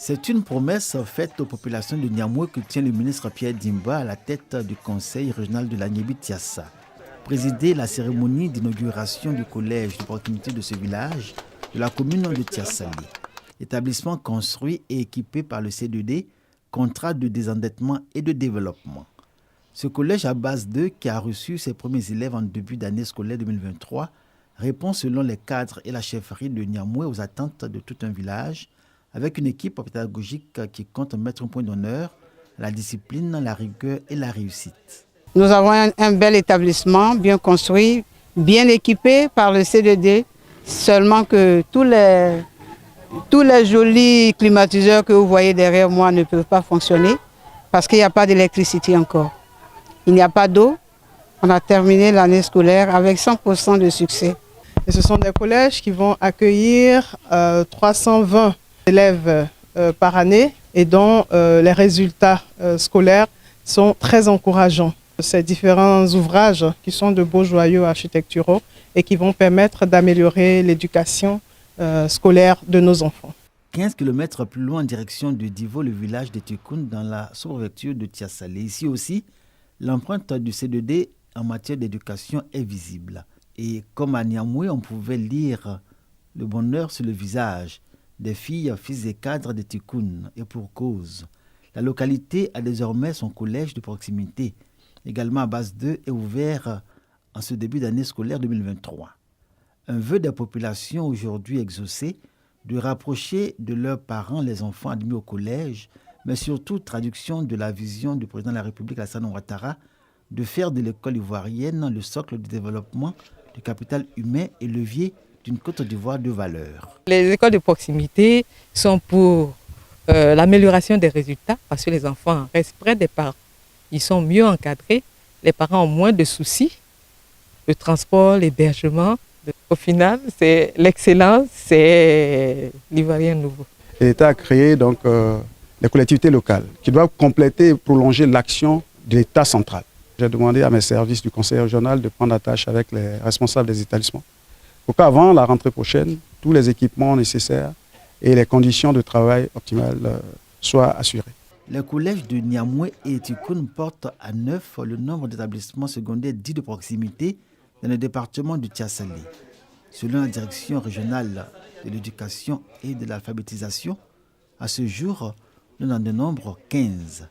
C'est une promesse faite aux populations de Niamey que tient le ministre Pierre Dimba à la tête du conseil régional de la Niébi-Tiassa. Présider la cérémonie d'inauguration du collège de proximité de ce village de la commune de Tiassali. Établissement construit et équipé par le C2D, contrat de désendettement et de développement. Ce collège à base 2 qui a reçu ses premiers élèves en début d'année scolaire 2023 répond selon les cadres et la chefferie de Niamey aux attentes de tout un village, avec une équipe pédagogique qui compte mettre un point d'honneur à la discipline, la rigueur et la réussite. Nous avons un bel établissement, bien construit, bien équipé par le C2D, seulement que tous les jolis climatiseurs que vous voyez derrière moi ne peuvent pas fonctionner parce qu'il n'y a pas d'électricité encore. Il n'y a pas d'eau. On a terminé l'année scolaire avec 100% de succès. Et ce sont des collèges qui vont accueillir 320 élèves par année et dont les résultats scolaires sont très encourageants. Ces différents ouvrages qui sont de beaux joyaux architecturaux et qui vont permettre d'améliorer l'éducation scolaire de nos enfants. 15 km plus loin en direction de Divo, le village de Tikoun dans la sous-préfecture de Tiassalé. Ici aussi, l'empreinte du C2D en matière d'éducation est visible. Et comme à Niamey, on pouvait lire le bonheur sur le visage des filles, fils et cadres de Tikoun. Et pour cause, la localité a désormais son collège de proximité, également à base 2 et ouvert en ce début d'année scolaire 2023. Un vœu des populations aujourd'hui exaucées de rapprocher de leurs parents les enfants admis au collège, mais surtout traduction de la vision du président de la République Alassane Ouattara de faire de l'école ivoirienne le socle du développement du capital humain et levier d'une Côte d'Ivoire de valeur. Les écoles de proximité sont pour l'amélioration des résultats parce que les enfants restent près des parents. Ils sont mieux encadrés, les parents ont moins de soucis, le transport, l'hébergement. Au final, c'est l'excellence, c'est l'Ivoirien nouveau. L'État a créé donc les collectivités locales qui doivent compléter et prolonger l'action de l'État central. J'ai demandé à mes services du conseil régional de prendre attache avec les responsables des établissements pour qu'avant la rentrée prochaine, tous les équipements nécessaires et les conditions de travail optimales soient assurées. Le collège de Niamey et Tikoun porte à 9 le nombre d'établissements secondaires dits de proximité dans le département du Tiassalé. Selon la direction régionale de l'éducation et de l'alphabétisation, à ce jour, nous en dénombrons 15.